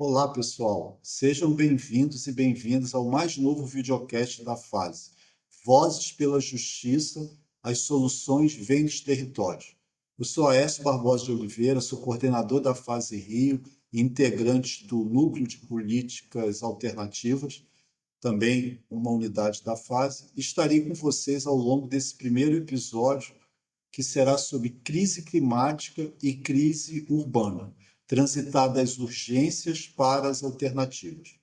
Olá, pessoal. Sejam bem-vindos e bem-vindas ao mais novo videocast da Fase. Vozes pela Justiça, as soluções vêm dos territórios. Eu sou Aécio Barbosa de Oliveira, sou coordenador da Fase Rio e integrante do Núcleo de Políticas Alternativas, também uma unidade da Fase. Estarei com vocês ao longo desse primeiro episódio, que será sobre crise climática e crise urbana, transitar das urgências para as alternativas.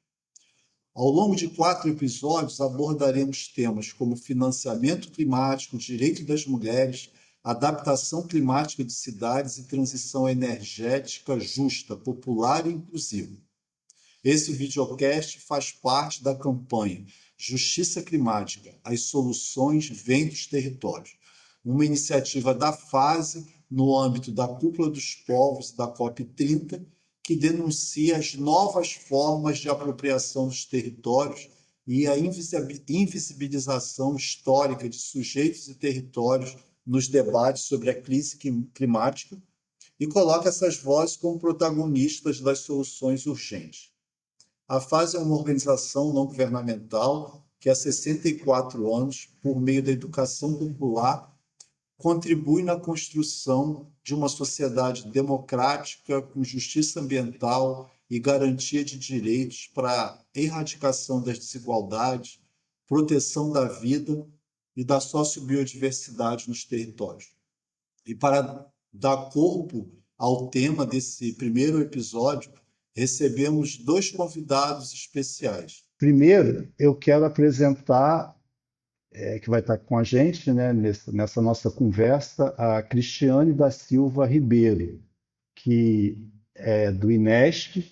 Ao longo de 4 episódios, abordaremos temas como financiamento climático, direito das mulheres, adaptação climática de cidades e transição energética justa, popular e inclusiva. Esse videocast faz parte da campanha Justiça Climática, as soluções vêm dos territórios, uma iniciativa da Fase no âmbito da Cúpula dos Povos da COP30, que denuncia as novas formas de apropriação dos territórios e a invisibilização histórica de sujeitos e territórios nos debates sobre a crise climática e coloca essas vozes como protagonistas das soluções urgentes. A FASE é uma organização não governamental que há 64 anos, por meio da educação popular, contribui na construção de uma sociedade democrática com justiça ambiental e garantia de direitos para a erradicação das desigualdades, proteção da vida e da sociobiodiversidade nos territórios. E para dar corpo ao tema desse primeiro episódio, recebemos 2 convidados especiais. Primeiro, eu quero apresentar, que vai estar com a gente, né, nessa nossa conversa, a Cristiane da Silva Ribeiro, que é do INESC,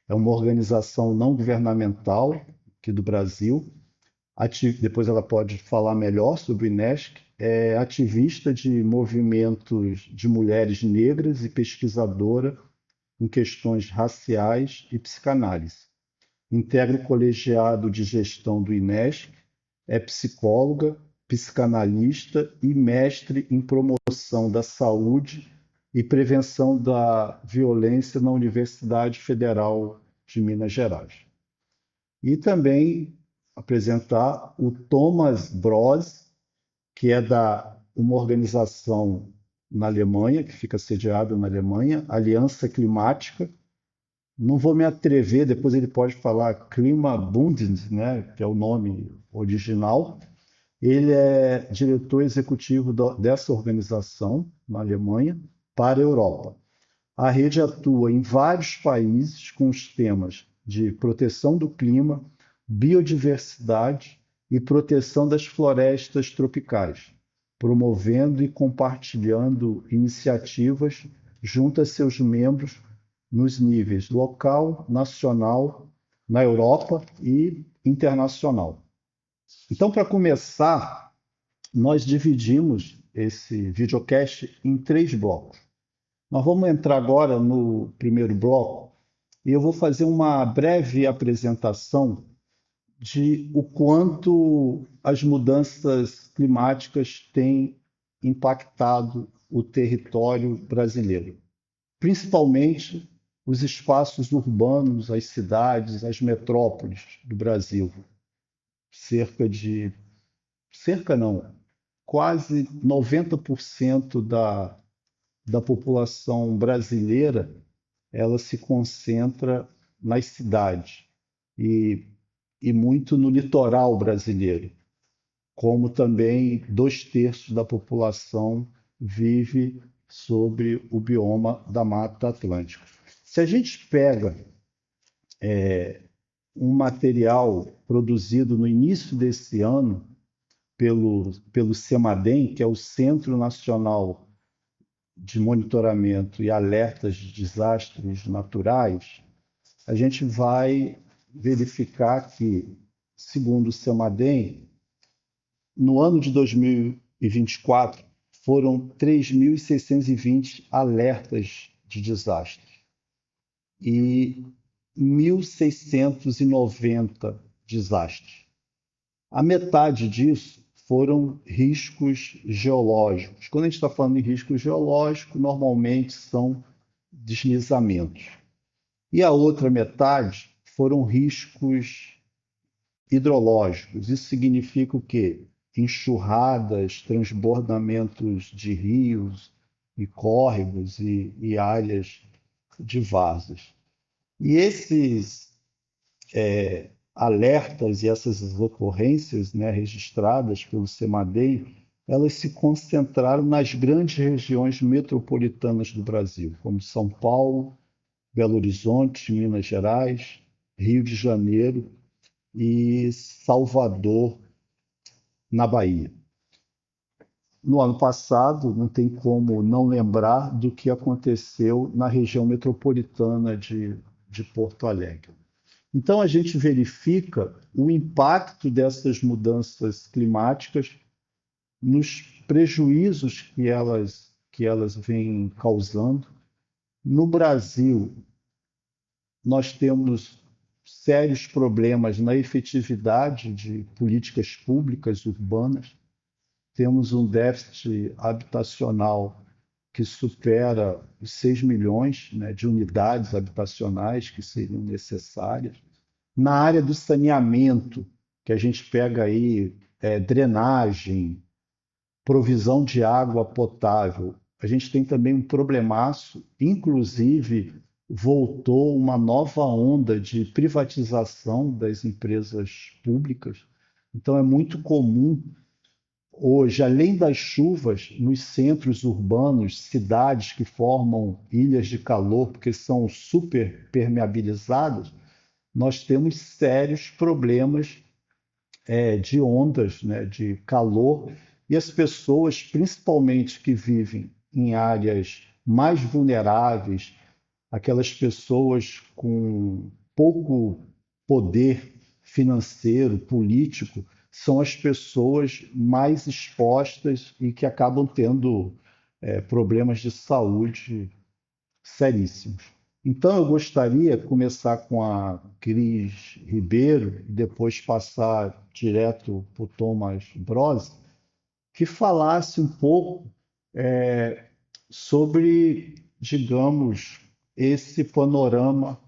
é uma organização não governamental aqui do Brasil. Depois ela pode falar melhor sobre o INESC. É ativista de movimentos de mulheres negras e pesquisadora em questões raciais e psicanálise. Integra o colegiado de gestão do INESC, é psicóloga, psicanalista e mestre em promoção da saúde e prevenção da violência na Universidade Federal de Minas Gerais. E também apresentar o Thomas Broz, que é da uma organização na Alemanha, que fica sediada na Alemanha, Aliança Climática. Não vou me atrever, depois ele pode falar Klimabund, né, que é o nome original. Ele é diretor executivo dessa organização na Alemanha para a Europa. A rede atua em vários países com os temas de proteção do clima, biodiversidade e proteção das florestas tropicais, promovendo e compartilhando iniciativas junto a seus membros nos níveis local, nacional, na Europa e internacional. Então, para começar, nós dividimos esse videocast em 3 blocos. Nós vamos entrar agora no primeiro bloco e eu vou fazer uma breve apresentação de o quanto as mudanças climáticas têm impactado o território brasileiro, principalmente os espaços urbanos, as cidades, as metrópoles do Brasil. Cerca não, quase 90% da população brasileira, ela se concentra nas cidades e, e muito no litoral brasileiro, como também 2/3 da população vive sobre o bioma da Mata Atlântica. Se a gente pega um material produzido no início desse ano pelo CEMADEM, que é o Centro Nacional de Monitoramento e Alertas de Desastres Naturais, a gente vai verificar que, segundo o CEMADEM, no ano de 2024, foram 3.620 alertas de desastre e 1.690 desastres. A metade disso foram riscos geológicos. Quando a gente está falando em risco geológico, normalmente são deslizamentos. E a outra metade foram riscos hidrológicos. Isso significa o quê? Enxurradas, transbordamentos de rios e córregos e áreas de várzeas. E esses alertas e essas ocorrências, né, registradas pelo CEMADEI, elas se concentraram nas grandes regiões metropolitanas do Brasil, como São Paulo, Belo Horizonte, Minas Gerais, Rio de Janeiro e Salvador, na Bahia. No ano passado, não tem como não lembrar do que aconteceu na região metropolitana de Porto Alegre. Então, a gente verifica o impacto dessas mudanças climáticas nos prejuízos que elas vêm causando. No Brasil, nós temos sérios problemas na efetividade de políticas públicas urbanas, temos um déficit habitacional que supera os 6 milhões, né, de unidades habitacionais que seriam necessárias. Na área do saneamento, que a gente pega aí drenagem, provisão de água potável, a gente tem também um problemaço, inclusive voltou uma nova onda de privatização das empresas públicas. Então é muito comum hoje, além das chuvas, nos centros urbanos, cidades que formam ilhas de calor, porque são super permeabilizadas, nós temos sérios problemas de ondas, né, de calor, e as pessoas, principalmente que vivem em áreas mais vulneráveis, aquelas pessoas com pouco poder financeiro, político, são as pessoas mais expostas e que acabam tendo problemas de saúde seríssimos. Então, eu gostaria de começar com a Cris Ribeiro e depois passar direto para o Thomas Brosi, que falasse um pouco sobre, digamos, esse panorama,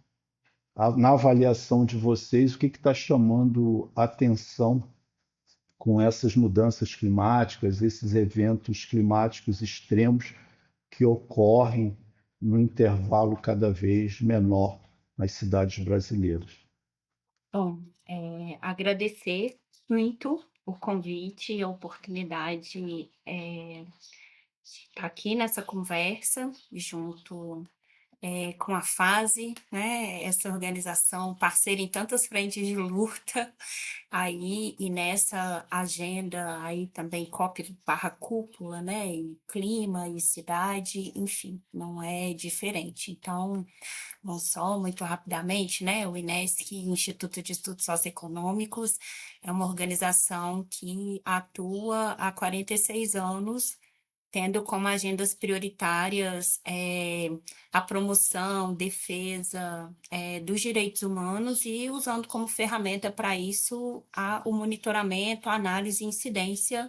na avaliação de vocês, o que está chamando a atenção com essas mudanças climáticas, esses eventos climáticos extremos que ocorrem no intervalo cada vez menor nas cidades brasileiras. Bom, agradecer muito o convite e a oportunidade, de estar aqui nessa conversa, junto, com a FASE, né, essa organização parceira em tantas frentes de luta, aí, e nessa agenda aí também COP barra cúpula, né, e clima e cidade, enfim, não é diferente. Então, bom, só muito rapidamente, né? O INESC, Instituto de Estudos Socioeconômicos, é uma organização que atua há 46 anos, tendo como agendas prioritárias a promoção, defesa dos direitos humanos e usando como ferramenta para isso o monitoramento, a análise e incidência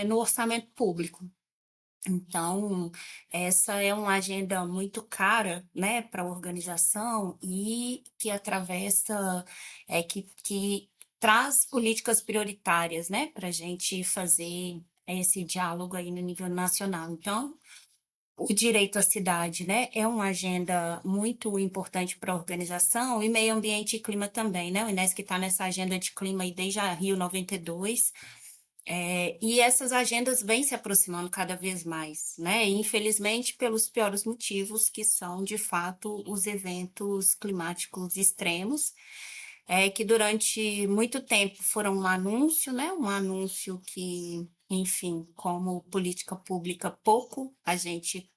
no orçamento público. Então, essa é uma agenda muito cara, né, para a organização e que atravessa, que traz políticas prioritárias, né, para a gente fazer esse diálogo aí no nível nacional. Então, o direito à cidade, né, é uma agenda muito importante para a organização e meio ambiente e clima também, né? O Inesc está nessa agenda de clima aí desde a Rio 92. E essas agendas vêm se aproximando cada vez mais, né? E, infelizmente, pelos piores motivos, que são, de fato, os eventos climáticos extremos, que durante muito tempo foram um anúncio, né? Um anúncio que, enfim, como política pública, pouco a gente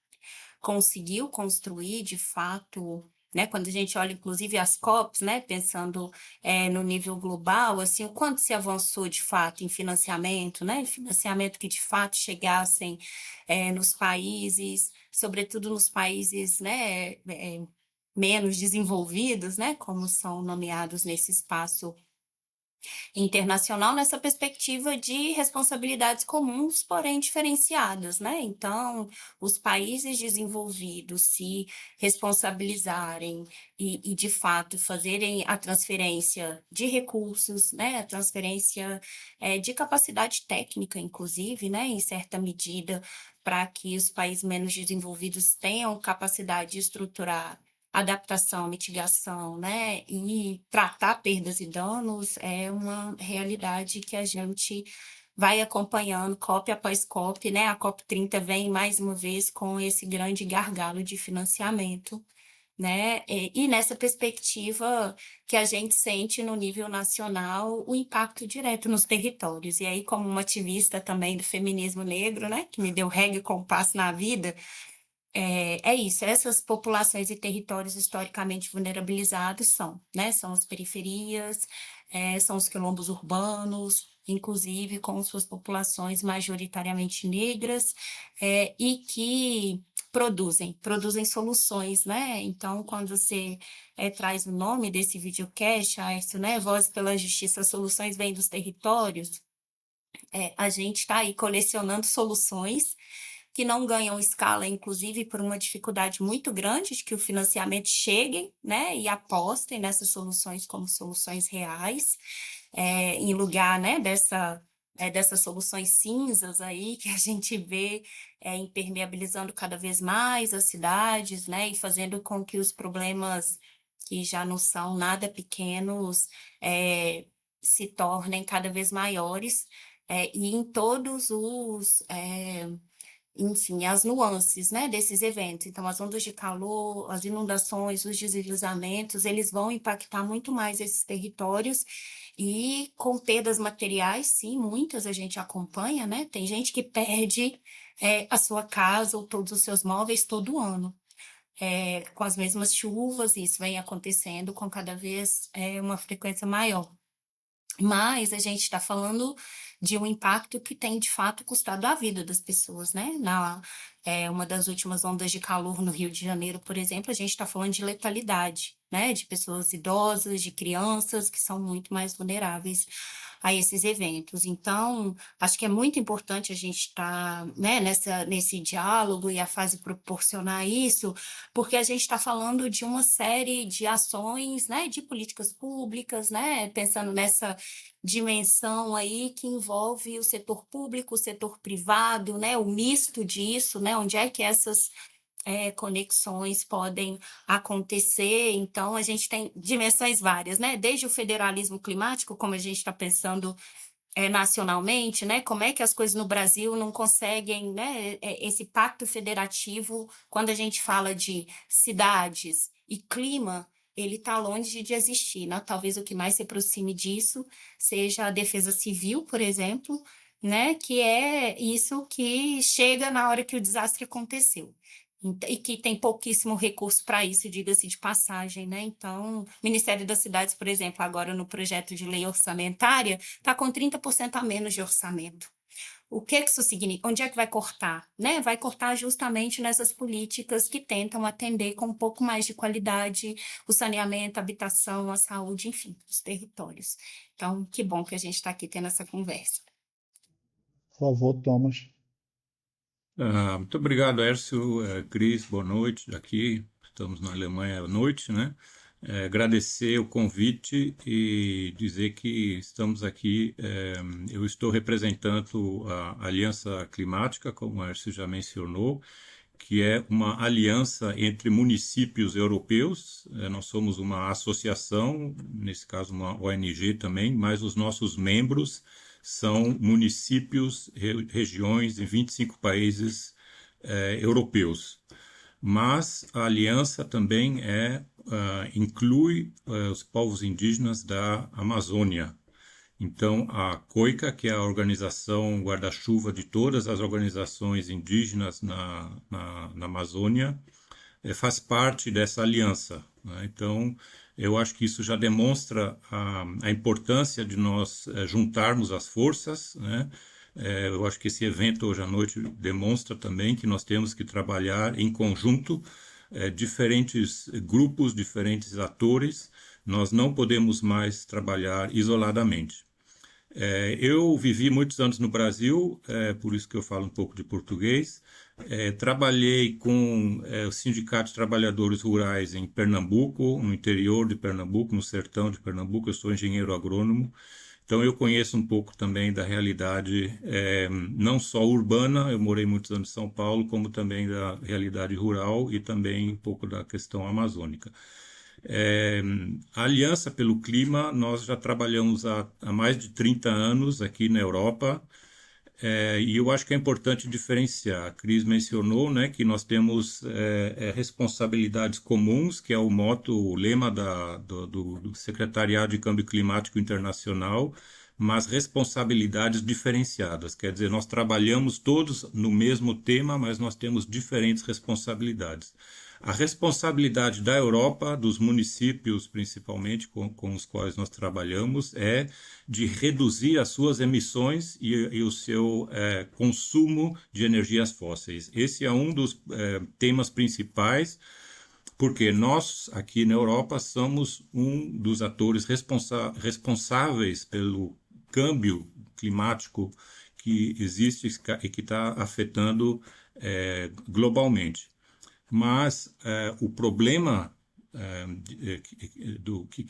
conseguiu construir de fato, né? Quando a gente olha, inclusive, as COPs, né? Pensando no nível global, assim, o quanto se avançou de fato em financiamento, né? Financiamento que de fato chegassem nos países, sobretudo nos países, né? Menos desenvolvidos, né? Como são nomeados nesse espaço internacional nessa perspectiva de responsabilidades comuns, porém diferenciadas, né? Então, os países desenvolvidos se responsabilizarem e de fato, fazerem a transferência de recursos, né? A transferência de capacidade técnica, inclusive, né? Em certa medida, para que os países menos desenvolvidos tenham capacidade de estruturar adaptação, mitigação, né, e tratar perdas e danos é uma realidade que a gente vai acompanhando COP após COP, né? A COP30 vem mais uma vez com esse grande gargalo de financiamento, né? E nessa perspectiva que a gente sente no nível nacional o impacto direto nos territórios. E aí, como uma ativista também do feminismo negro, né, que me deu regra e compasso na vida, é isso, essas populações e territórios historicamente vulnerabilizados são, né? São as periferias, são os quilombos urbanos, inclusive com suas populações majoritariamente negras, e que produzem soluções, né? Então, quando você traz o nome desse videocast, Aécio, né? Voz pela Justiça, soluções vêm dos territórios, a gente está aí colecionando soluções que não ganham escala, inclusive por uma dificuldade muito grande de que o financiamento chegue, né, e apostem nessas soluções como soluções reais, em lugar, né, dessas soluções cinzas aí que a gente vê impermeabilizando cada vez mais as cidades, né, e fazendo com que os problemas que já não são nada pequenos se tornem cada vez maiores, e em todos os enfim, as nuances, né, desses eventos. Então, as ondas de calor, as inundações, os deslizamentos, eles vão impactar muito mais esses territórios e com perdas materiais, sim, muitas a gente acompanha, né? Tem gente que perde a sua casa ou todos os seus móveis todo ano. Com as mesmas chuvas, isso vem acontecendo com cada vez uma frequência maior. Mas a gente está falando de um impacto que tem, de fato, custado a vida das pessoas, né? Uma das últimas ondas de calor no Rio de Janeiro, por exemplo, a gente está falando de letalidade, né? De pessoas idosas, de crianças que são muito mais vulneráveis a esses eventos. Então, acho que é muito importante a gente estar, né, nesse diálogo e a fase proporcionar isso, porque a gente está falando de uma série de ações, né, de políticas públicas, né, pensando nessa dimensão aí que envolve o setor público, o setor privado, né, o misto disso, né, onde é que essas conexões podem acontecer. Então, a gente tem dimensões várias, né, desde o federalismo climático, como a gente está pensando nacionalmente, né, como é que as coisas no Brasil não conseguem, né, esse pacto federativo, quando a gente fala de cidades e clima, ele está longe de existir, né? Talvez o que mais se aproxime disso seja a defesa civil, por exemplo, né, que é isso que chega na hora que o desastre aconteceu. E que tem pouquíssimo recurso para isso, diga-se de passagem, né? Então, o Ministério das Cidades, por exemplo, agora no projeto de lei orçamentária, está com 30% a menos de orçamento. O que isso significa? Onde é que vai cortar? Né? Vai cortar justamente nessas políticas que tentam atender com um pouco mais de qualidade o saneamento, a habitação, a saúde, enfim, os territórios. Então, que bom que a gente está aqui tendo essa conversa. Por favor, Thomas. Muito obrigado, Hércio, Cris, boa noite. Aqui estamos na Alemanha à noite, né? Agradecer o convite e dizer que estamos aqui. Eu estou representando a Aliança Climática, como o Hércio já mencionou, que é uma aliança entre municípios europeus. Nós somos uma associação, nesse caso uma ONG também, mas os nossos membros são municípios, regiões em 25 países europeus. Mas a aliança também inclui os povos indígenas da Amazônia. Então, a COICA, que é a organização guarda-chuva de todas as organizações indígenas na Amazônia, faz parte dessa aliança, né? Então, eu acho que isso já demonstra a importância de nós juntarmos as forças, né? Eu acho que esse evento hoje à noite demonstra também que nós temos que trabalhar em conjunto diferentes grupos, diferentes atores. Nós não podemos mais trabalhar isoladamente. Eu vivi muitos anos no Brasil, por isso que eu falo um pouco de português. Trabalhei com o Sindicato de Trabalhadores Rurais em Pernambuco, no interior de Pernambuco, no sertão de Pernambuco. Eu sou engenheiro agrônomo, então eu conheço um pouco também da realidade, não só urbana, eu morei muitos anos em São Paulo, como também da realidade rural e também um pouco da questão amazônica. A Aliança pelo Clima, nós já trabalhamos há mais de 30 anos aqui na Europa, e eu acho que é importante diferenciar. A Cris mencionou, né, que nós temos responsabilidades comuns, que é o moto, o lema do Secretariado de Câmbio Climático Internacional, mas responsabilidades diferenciadas. Quer dizer, nós trabalhamos todos no mesmo tema, mas nós temos diferentes responsabilidades. A responsabilidade da Europa, dos municípios principalmente com os quais nós trabalhamos, é de reduzir as suas emissões e o seu consumo de energias fósseis. Esse é um dos temas principais, porque nós, aqui na Europa, somos um dos atores responsáveis pelo câmbio climático que existe e que está afetando globalmente. Mas o problema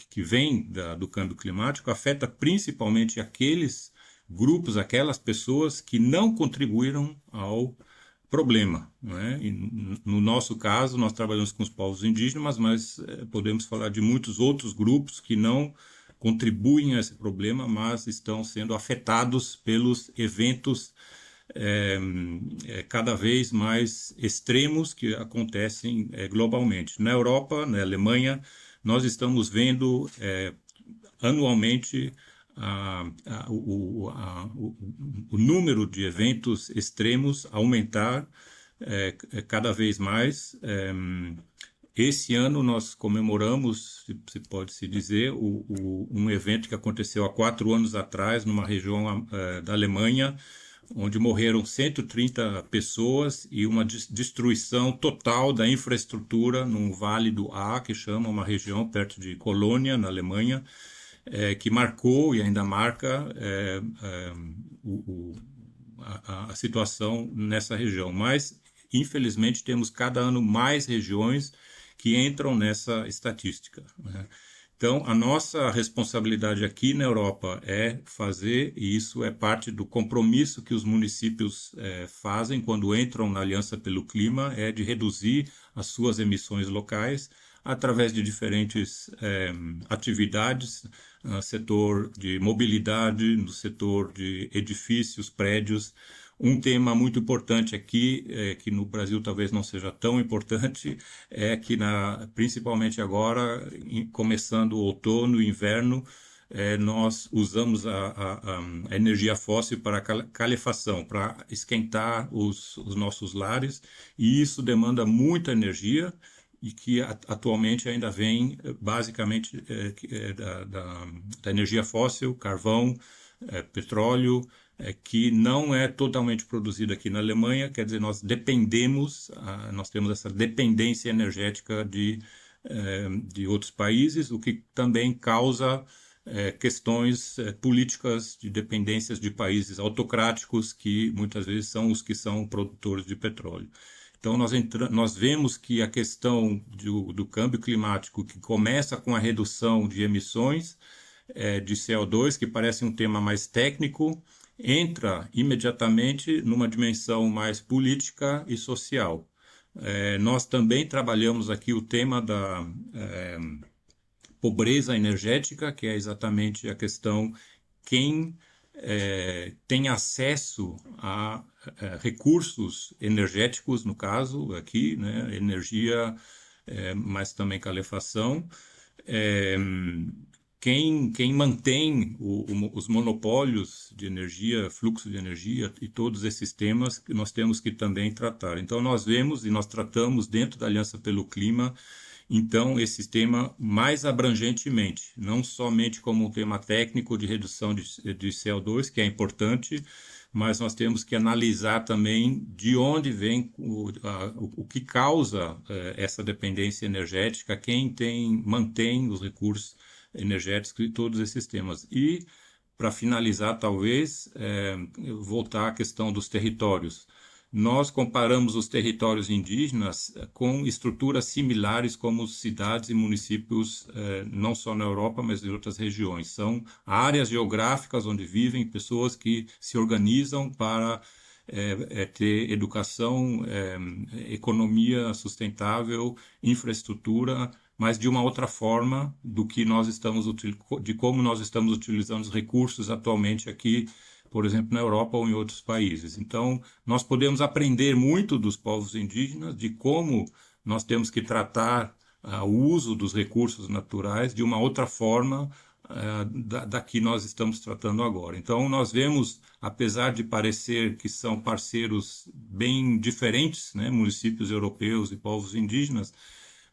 que vem do câmbio climático afeta principalmente aqueles grupos, aquelas pessoas que não contribuíram ao problema, não é? E no nosso caso, nós trabalhamos com os povos indígenas, mas podemos falar de muitos outros grupos que não contribuem a esse problema, mas estão sendo afetados pelos eventos cada vez mais extremos que acontecem globalmente. Na Europa, na Alemanha, nós estamos vendo anualmente o número de eventos extremos aumentar cada vez mais. Esse ano nós comemoramos, se pode se dizer, um evento que aconteceu há 4 anos atrás, numa região da Alemanha, onde morreram 130 pessoas e uma destruição total da infraestrutura num vale do A, que chama uma região perto de Colônia, na Alemanha, que marcou e ainda marca a situação nessa região. Mas, infelizmente, temos cada ano mais regiões que entram nessa estatística, né? Então, a nossa responsabilidade aqui na Europa é fazer, e isso é parte do compromisso que os municípios fazem quando entram na Aliança pelo Clima, é de reduzir as suas emissões locais através de diferentes atividades, no setor de mobilidade, no setor de edifícios, prédios. Um tema muito importante aqui, que no Brasil talvez não seja tão importante, é que principalmente agora, começando o outono e inverno, nós usamos a energia fóssil para calefação, para esquentar os nossos lares, e isso demanda muita energia, e que atualmente ainda vem basicamente da energia fóssil, carvão, petróleo, que não é totalmente produzido aqui na Alemanha. Quer dizer, nós temos essa dependência energética de outros países, o que também causa questões políticas de dependências de países autocráticos, que muitas vezes são os que são produtores de petróleo. Então, nós vemos que a questão do câmbio climático, que começa com a redução de emissões de CO2, que parece um tema mais técnico, entra imediatamente numa dimensão mais política e social. Nós também trabalhamos aqui o tema da pobreza energética, que é exatamente a questão quem tem acesso a recursos energéticos, no caso aqui, né, energia, mas também calefação. Quem mantém os monopólios de energia, fluxo de energia e todos esses temas que nós temos que também tratar. Então, nós vemos e nós tratamos dentro da Aliança pelo Clima, então, esse tema mais abrangentemente, não somente como um tema técnico de redução de CO2, que é importante, mas nós temos que analisar também de onde vem o que causa essa dependência energética, mantém os recursos energéticos de todos esses temas. E, para finalizar, talvez, voltar à questão dos territórios. Nós comparamos os territórios indígenas com estruturas similares como cidades e municípios, não só na Europa, mas em outras regiões. São áreas geográficas onde vivem pessoas que se organizam para ter educação, economia sustentável, infraestrutura, mas de uma outra forma do que de como nós estamos utilizando os recursos atualmente aqui, por exemplo, na Europa ou em outros países. Então, nós podemos aprender muito dos povos indígenas de como nós temos que tratar o uso dos recursos naturais de uma outra forma da que nós estamos tratando agora. Então, nós vemos, apesar de parecer que são parceiros bem diferentes, né, municípios europeus e povos indígenas,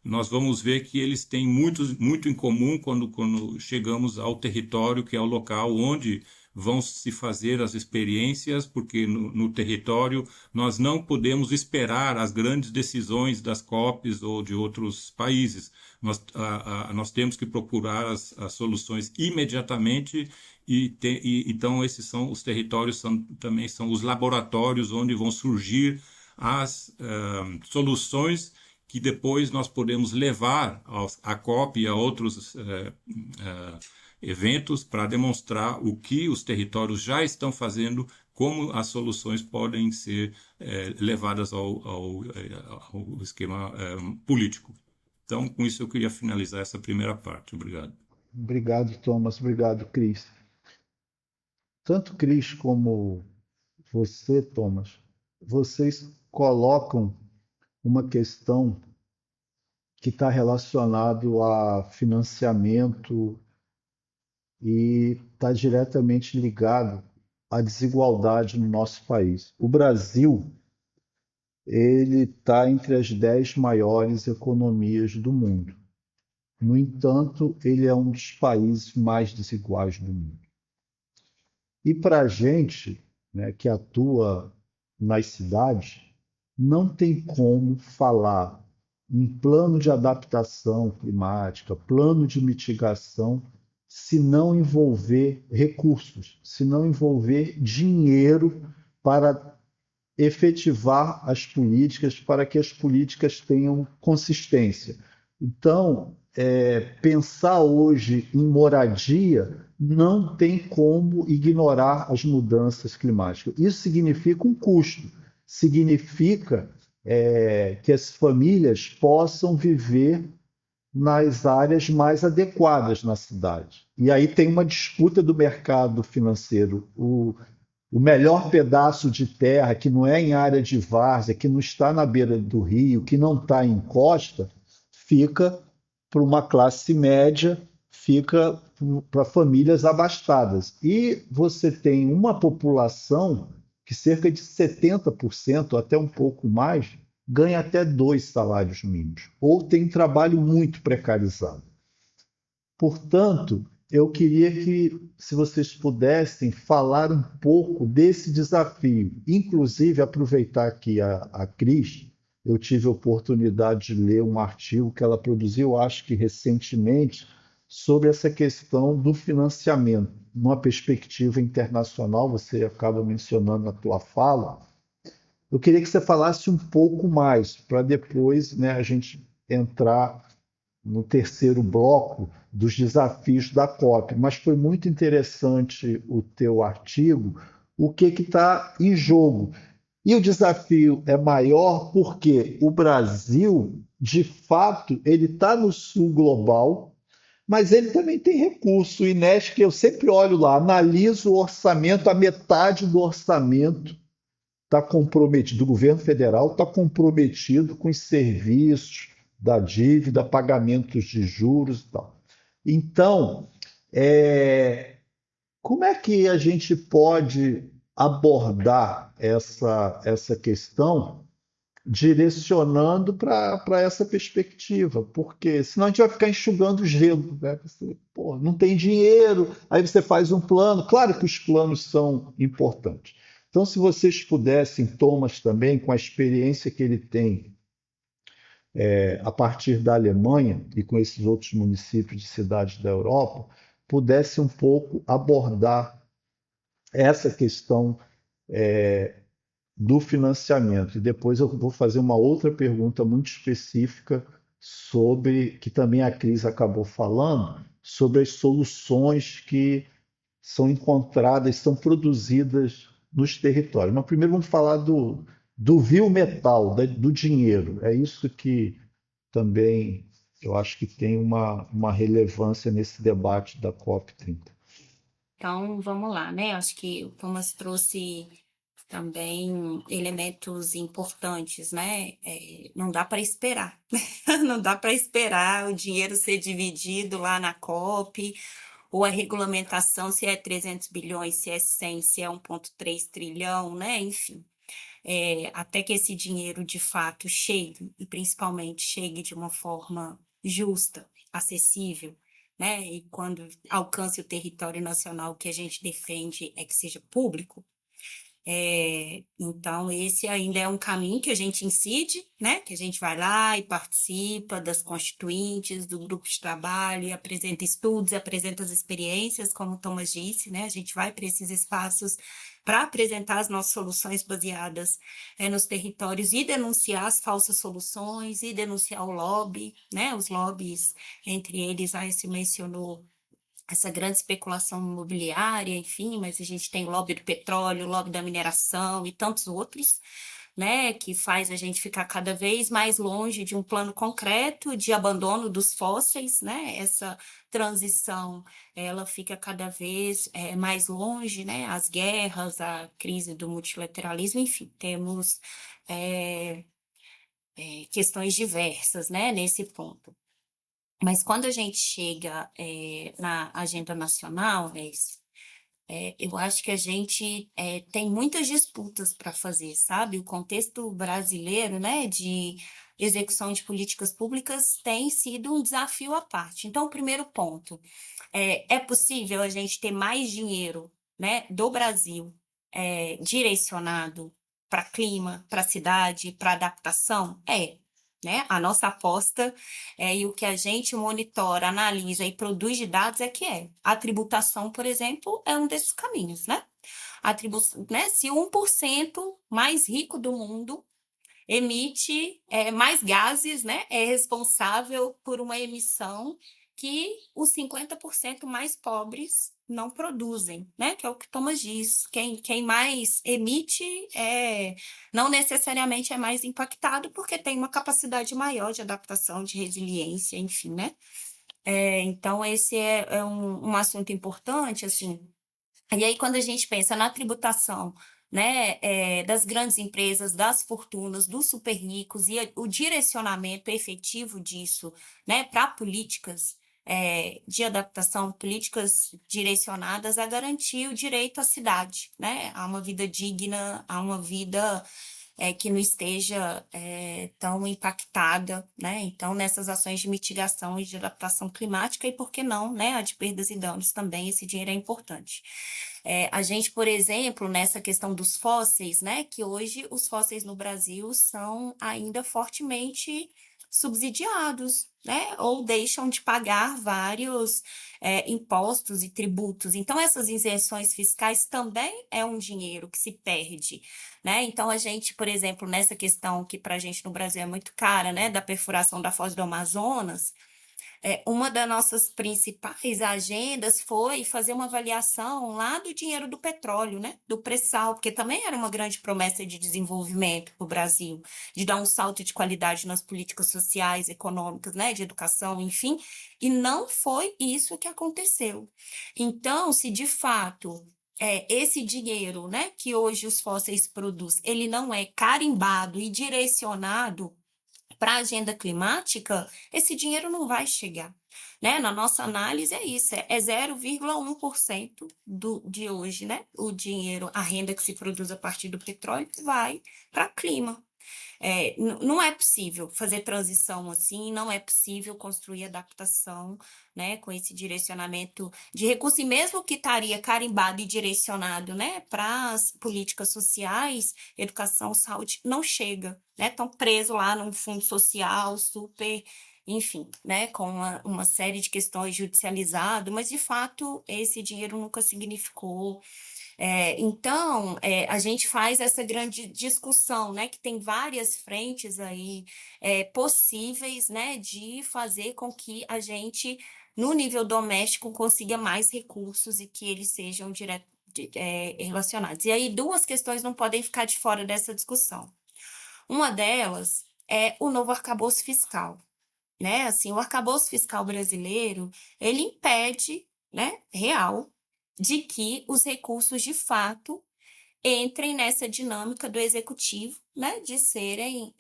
nós vamos ver que eles têm muito em comum quando chegamos ao território, que é o local onde vão se fazer as experiências, porque no território nós não podemos esperar as grandes decisões das COPs ou de outros países. Nós temos que procurar as soluções imediatamente então os territórios também são os laboratórios onde vão surgir as soluções que depois nós podemos levar à COP e a outros eventos para demonstrar o que os territórios já estão fazendo, como as soluções podem ser levadas ao esquema político. Então, com isso eu queria finalizar essa primeira parte. Obrigado. Obrigado, Thomas. Obrigado, Cris. Tanto Cris como você, Thomas, vocês colocam uma questão que está relacionado a financiamento e está diretamente ligado à desigualdade no nosso país. O Brasil, ele está entre as 10 maiores economias do mundo. No entanto, ele é um dos países mais desiguais do mundo. E para a gente, né, que atua nas cidades, não tem como falar em plano de adaptação climática, plano de mitigação, se não envolver recursos, se não envolver dinheiro para efetivar as políticas, para que as políticas tenham consistência. Então, pensar hoje em moradia não tem como ignorar as mudanças climáticas. Isso significa um custo, significa que as famílias possam viver nas áreas mais adequadas na cidade. E aí tem uma disputa do mercado financeiro. O melhor pedaço de terra, que não é em área de várzea, que não está na beira do rio, que não está em costa, fica para uma classe média, fica para famílias abastadas. E você tem uma população que cerca de 70%, até um pouco mais, ganha até 2 salários mínimos, ou tem trabalho muito precarizado. Portanto, eu queria que, se vocês pudessem, falar um pouco desse desafio. Inclusive, aproveitar aqui a Cris, eu tive a oportunidade de ler um artigo que ela produziu, acho que recentemente, sobre essa questão do financiamento, numa perspectiva internacional, você acaba mencionando na tua fala. Eu queria que você falasse um pouco mais, para depois, né, a gente entrar no terceiro bloco dos desafios da COP. Mas foi muito interessante o teu artigo, o que está em jogo. E o desafio é maior porque o Brasil, de fato, ele está no sul global, mas ele também tem recurso. O INESC, que eu sempre olho lá, analiso o orçamento, a metade do orçamento está comprometido, do governo federal está comprometido com os serviços da dívida, pagamentos de juros e tal. Então, como é que a gente pode abordar essa questão direcionando para essa perspectiva? Porque senão a gente vai ficar enxugando gelo, né? Você, pô, não tem dinheiro, aí você faz um plano. Claro que os planos são importantes. Então, se vocês pudessem, Thomas também, com a experiência que ele tem a partir da Alemanha e com esses outros municípios de cidades da Europa, pudesse um pouco abordar essa questão do financiamento. E depois eu vou fazer uma outra pergunta muito específica sobre, que também a Cris acabou falando, sobre as soluções que são encontradas, são produzidas nos territórios. Mas primeiro vamos falar do vil metal, do dinheiro. É isso que também eu acho que tem uma relevância nesse debate da COP30. Então, vamos lá, né? Acho que o Thomas trouxe também elementos importantes, né? Não dá para esperar, não dá para esperar o dinheiro ser dividido lá na COP, ou a regulamentação, se é 300 bilhões, se é 100, se é 1,3 trilhão, né? Enfim, até que esse dinheiro de fato chegue, e principalmente chegue de uma forma justa, acessível, né? E quando alcance o território nacional, o que a gente defende é que seja público. Então, esse ainda é um caminho que a gente incide, né? Que a gente vai lá e participa das constituintes, do grupo de trabalho, e apresenta estudos, apresenta as experiências, como o Thomas disse, né? A gente vai para esses espaços para apresentar as nossas soluções baseadas nos territórios e denunciar as falsas soluções e denunciar o lobby, né? Os lobbies, entre eles, aí se mencionou essa grande especulação imobiliária, enfim, mas a gente tem o lobby do petróleo, o lobby da mineração e tantos outros, né, que faz a gente ficar cada vez mais longe de um plano concreto de abandono dos fósseis, né, essa transição, ela fica cada vez mais longe, né, as guerras, a crise do multilateralismo, enfim, temos questões diversas, né, nesse ponto. Mas quando a gente chega na agenda nacional, eu acho que a gente tem muitas disputas para fazer, sabe? O contexto brasileiro, né, de execução de políticas públicas tem sido um desafio à parte. Então, o primeiro ponto, é possível a gente ter mais dinheiro, né, do Brasil direcionado para clima, para cidade, para adaptação? Né? A nossa aposta e o que a gente monitora, analisa e produz de dados é que a tributação, por exemplo, é um desses caminhos, né? Né? Se 1% mais rico do mundo emite mais gases, né? É responsável por uma emissão que os 50% mais pobres não produzem, né? Que é o que Thomas diz. Quem mais emite não necessariamente é mais impactado, porque tem uma capacidade maior de adaptação, de resiliência, enfim, né? Então, esse é um assunto importante, assim. E aí, quando a gente pensa na tributação, né, das grandes empresas, das fortunas, dos super ricos e o direcionamento efetivo disso, né, para políticas de adaptação, políticas direcionadas a garantir o direito à cidade, né, a uma vida digna, a uma vida que não esteja tão impactada, né? Então, nessas ações de mitigação e de adaptação climática, e por que não, né? A de perdas e danos também, esse dinheiro é importante. A gente, por exemplo, nessa questão dos fósseis, né? Que hoje os fósseis no Brasil são ainda fortemente subsidiados, né? Ou deixam de pagar vários impostos e tributos. Então, essas isenções fiscais também é um dinheiro que se perde, né? Então, a gente, por exemplo, nessa questão que para a gente no Brasil é muito cara, né? Da perfuração da Foz do Amazonas, uma das nossas principais agendas foi fazer uma avaliação lá do dinheiro do petróleo, né? Do pré-sal, porque também era uma grande promessa de desenvolvimento para o Brasil, de dar um salto de qualidade nas políticas sociais, econômicas, né? De educação, enfim. E não foi isso que aconteceu. Então, se de fato esse dinheiro, né, que hoje os fósseis produzem, ele não é carimbado e direcionado para a agenda climática, esse dinheiro não vai chegar, né? Na nossa análise é isso, é 0,1% de hoje, né? O dinheiro, a renda que se produz a partir do petróleo vai para clima. Não é possível fazer transição assim, não é possível construir adaptação, né, com esse direcionamento de recurso, e mesmo que estaria carimbado e direcionado, né, para as políticas sociais, educação, saúde, não chega, né, estão presos lá num fundo social super, enfim, né, com uma série de questões judicializadas, mas de fato esse dinheiro nunca significou. Então, a gente faz essa grande discussão, né, que tem várias frentes aí possíveis, né, de fazer com que a gente, no nível doméstico, consiga mais recursos e que eles sejam relacionados. E aí, duas questões não podem ficar de fora dessa discussão. Uma delas é o novo arcabouço fiscal, né? Assim, o arcabouço fiscal brasileiro, ele impede, né, real, de que os recursos de fato entrem nessa dinâmica do executivo, né, de serem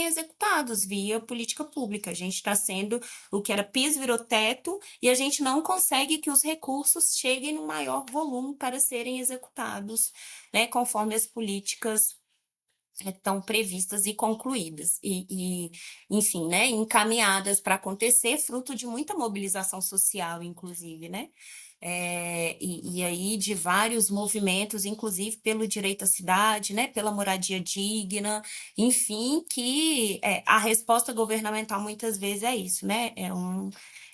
executados via política pública. A gente está sendo o que era piso virou teto e a gente não consegue que os recursos cheguem no maior volume para serem executados, né, conforme as políticas estão previstas e concluídas enfim, né, encaminhadas para acontecer, fruto de muita mobilização social, inclusive, né? E aí de vários movimentos, inclusive pelo direito à cidade, né, pela moradia digna, enfim, que a resposta governamental muitas vezes é isso, né?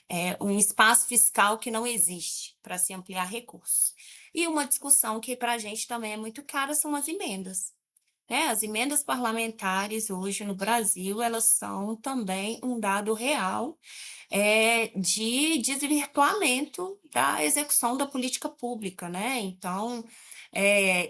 É um espaço fiscal que não existe para se ampliar recursos. E uma discussão que para a gente também é muito cara são as emendas, né? As emendas parlamentares hoje no Brasil, elas são também um dado real de desvirtuamento da execução da política pública, né? Então,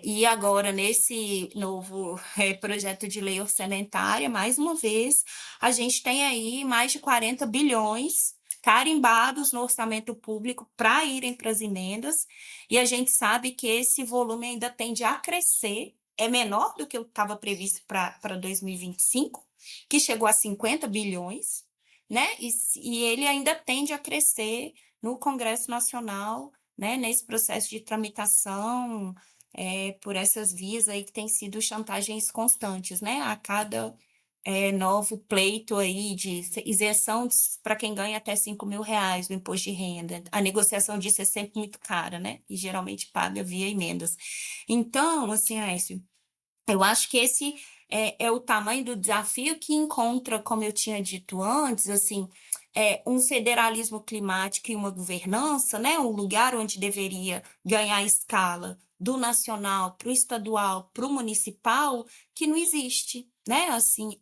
e agora nesse novo projeto de lei orçamentária, mais uma vez, a gente tem aí mais de 40 bilhões carimbados no orçamento público para irem para as emendas, e a gente sabe que esse volume ainda tende a crescer, é menor do que o que estava previsto para 2025, que chegou a 50 bilhões, né? E ele ainda tende a crescer no Congresso Nacional, né? Nesse processo de tramitação, por essas vias aí que têm sido chantagens constantes, né? A cada novo pleito aí de isenção para quem ganha até R$ 5.000 no imposto de renda. A negociação disso é sempre muito cara, né? E geralmente paga via emendas. Então, assim, Aécio, eu acho que esse é o tamanho do desafio que encontra, como eu tinha dito antes, assim, um federalismo climático e uma governança, né? Um lugar onde deveria ganhar escala do nacional para o estadual, para o municipal, que não existe, né? Assim,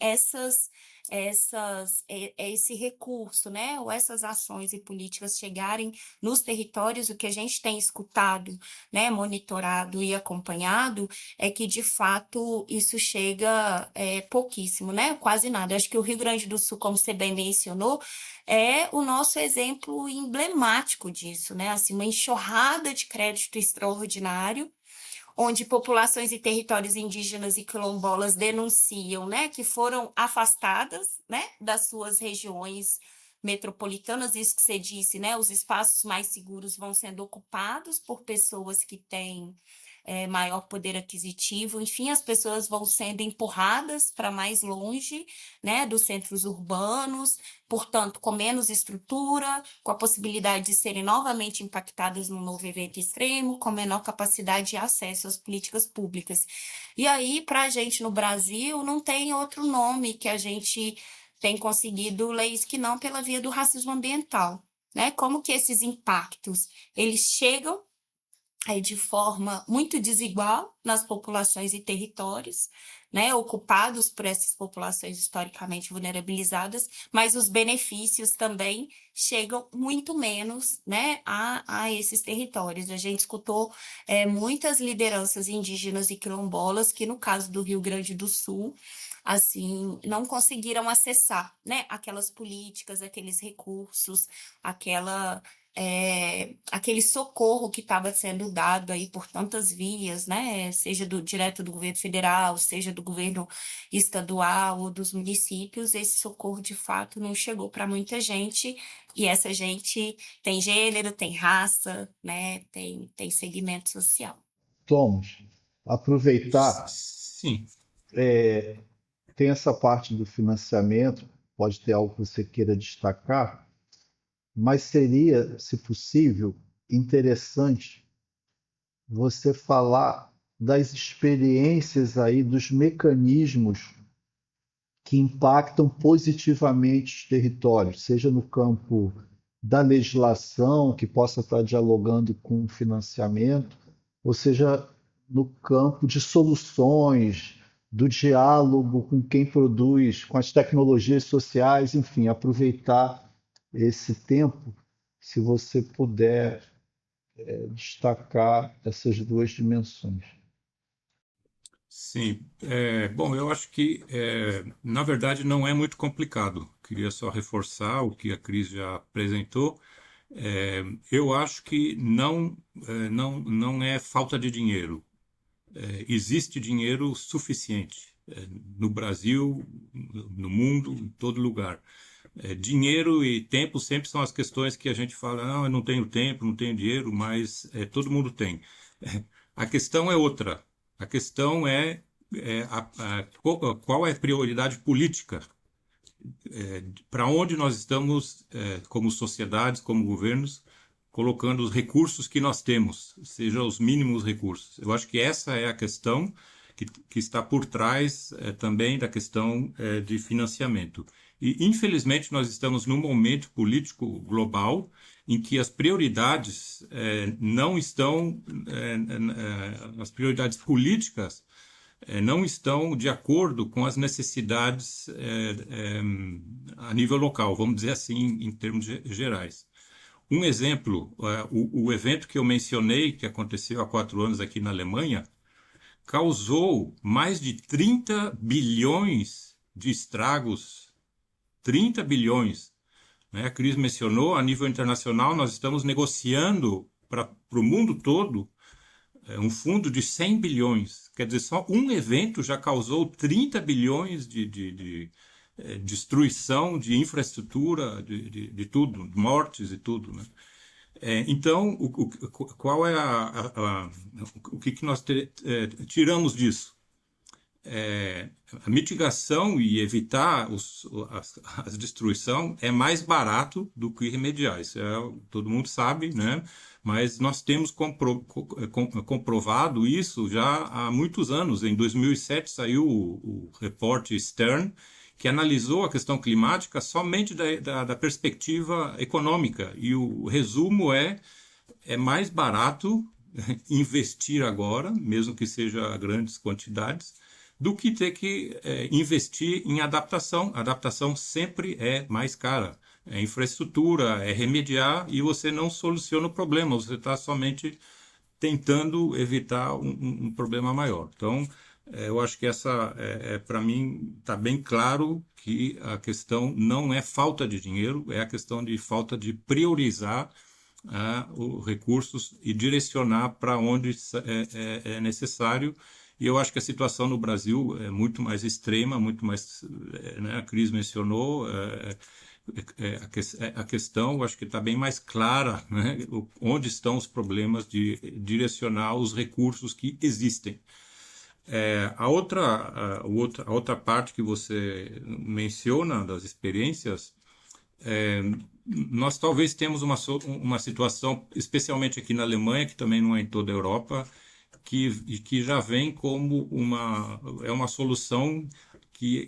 esse recurso, né? Ou essas ações e políticas chegarem nos territórios, o que a gente tem escutado, né? Monitorado e acompanhado é que, de fato, isso chega pouquíssimo, né? Quase nada. Acho que o Rio Grande do Sul, como você bem mencionou, é o nosso exemplo emblemático disso, né? Assim, uma enxurrada de crédito extraordinário, onde populações e territórios indígenas e quilombolas denunciam, né, que foram afastadas, né, das suas regiões metropolitanas, isso que você disse, né, os espaços mais seguros vão sendo ocupados por pessoas que têm maior poder aquisitivo, enfim, as pessoas vão sendo empurradas para mais longe, né, dos centros urbanos, portanto, com menos estrutura, com a possibilidade de serem novamente impactadas num novo evento extremo, com menor capacidade de acesso às políticas públicas. E aí, para a gente no Brasil, não tem outro nome que a gente tem conseguido ler isso que não pela via do racismo ambiental, né? Como que esses impactos, eles chegam de forma muito desigual nas populações e territórios, né, ocupados por essas populações historicamente vulnerabilizadas, mas os benefícios também chegam muito menos, né, a esses territórios. A gente escutou muitas lideranças indígenas e quilombolas que, no caso do Rio Grande do Sul, assim, não conseguiram acessar, né, aquelas políticas, aqueles recursos, aquele socorro que estava sendo dado aí por tantas vias, né? Seja direto do governo federal, seja do governo estadual ou dos municípios, esse socorro de fato não chegou para muita gente, e essa gente tem gênero, tem raça, né? Tem segmento social. Thomas, aproveitar Sim. tem essa parte do financiamento, pode ter algo que você queira destacar, mas seria, se possível, interessante você falar das experiências aí, dos mecanismos que impactam positivamente os territórios, seja no campo da legislação, que possa estar dialogando com o financiamento, ou seja, no campo de soluções, do diálogo com quem produz, com as tecnologias sociais, enfim, aproveitar esse tempo, se você puder destacar essas duas dimensões. Sim, bom, eu acho que, na verdade, não é muito complicado. Queria só reforçar o que a Cris já apresentou. Eu acho que não é falta de dinheiro. Existe dinheiro suficiente, no Brasil, no mundo, em todo lugar. Dinheiro e tempo sempre são as questões que a gente fala, não, eu não tenho tempo, não tenho dinheiro, mas todo mundo tem. A questão é outra. A questão qual é a prioridade política, para onde nós estamos, como sociedades, como governos, colocando os recursos que nós temos, sejam os mínimos recursos. Eu acho que essa é a questão que está por trás também da questão de financiamento. E, infelizmente, nós estamos num momento político global em que as prioridades não estão, as prioridades políticas não estão de acordo com as necessidades a nível local, vamos dizer assim, em termos gerais. Um exemplo, o evento que eu mencionei, que aconteceu há 4 anos aqui na Alemanha, causou mais de 30 bilhões de estragos. 30 bilhões. Né? A Cris mencionou, a nível internacional, nós estamos negociando para o mundo todo um fundo de 100 bilhões. Quer dizer, só um evento já causou 30 bilhões de destruição de infraestrutura, de tudo, mortes e tudo. Né? Então, qual é o que nós tiramos disso? A mitigação e evitar a destruição é mais barato do que remediar. Isso todo mundo sabe, né? Mas nós temos comprovado isso já há muitos anos. Em 2007 saiu o reporte Stern, que analisou a questão climática somente da perspectiva econômica. E o resumo é mais barato investir agora, mesmo que seja grandes quantidades, do que ter que investir em adaptação. A adaptação sempre é mais cara. É infraestrutura, é remediar e você não soluciona o problema, você está somente tentando evitar um problema maior. Então, eu acho que para mim, está bem claro que a questão não é falta de dinheiro, é a questão de falta de priorizar os recursos e direcionar para onde é necessário. E eu acho que a situação no Brasil é muito mais extrema, muito mais, né, a Cris mencionou, a questão, eu acho que está bem mais clara, né, onde estão os problemas de direcionar os recursos que existem. A outra parte que você menciona das experiências, nós talvez temos uma situação, especialmente aqui na Alemanha, que também não é em toda a Europa, que já vem como uma solução que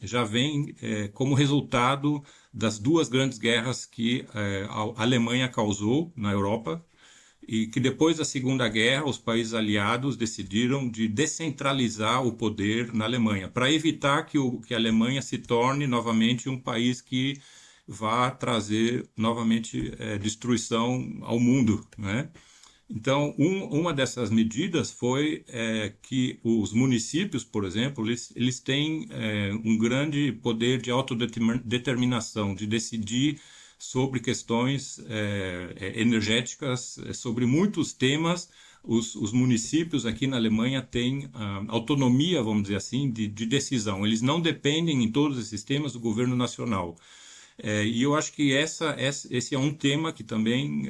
já vem como resultado das duas grandes guerras que a Alemanha causou na Europa, e que depois da Segunda Guerra os países aliados decidiram de descentralizar o poder na Alemanha, para evitar que a Alemanha se torne novamente um país que vá trazer novamente destruição ao mundo, né? Então, uma dessas medidas foi que os municípios, por exemplo, eles têm um grande poder de autodeterminação, de decidir sobre questões energéticas, sobre muitos temas. Os municípios aqui na Alemanha têm autonomia, vamos dizer assim, de decisão. Eles não dependem em todos esses temas do governo nacional. E eu acho que esse é um tema que também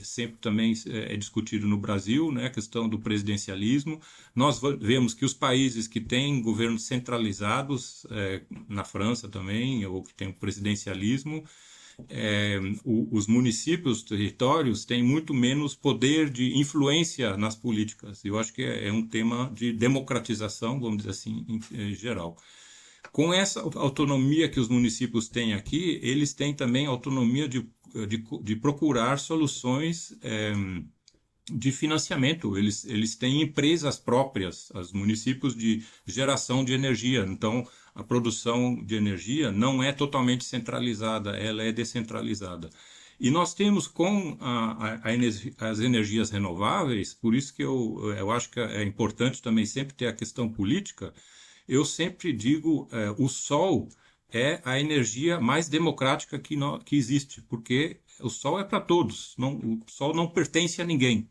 sempre também é discutido no Brasil, né, a questão do presidencialismo. Nós vemos que os países que têm governos centralizados, na França também, ou que têm o presidencialismo, os municípios, os territórios têm muito menos poder de influência nas políticas. Eu acho que é um tema de democratização, vamos dizer assim, em geral. Com essa autonomia que os municípios têm aqui, eles têm também autonomia de procurar soluções de financiamento. Eles têm empresas próprias, os municípios, de geração de energia. Então, a produção de energia não é totalmente centralizada, ela é descentralizada. E nós temos com as energias renováveis, por isso que eu acho que é importante também sempre ter a questão política. Eu sempre digo, o sol é a energia mais democrática que existe, porque o sol é para todos, o sol não pertence a ninguém.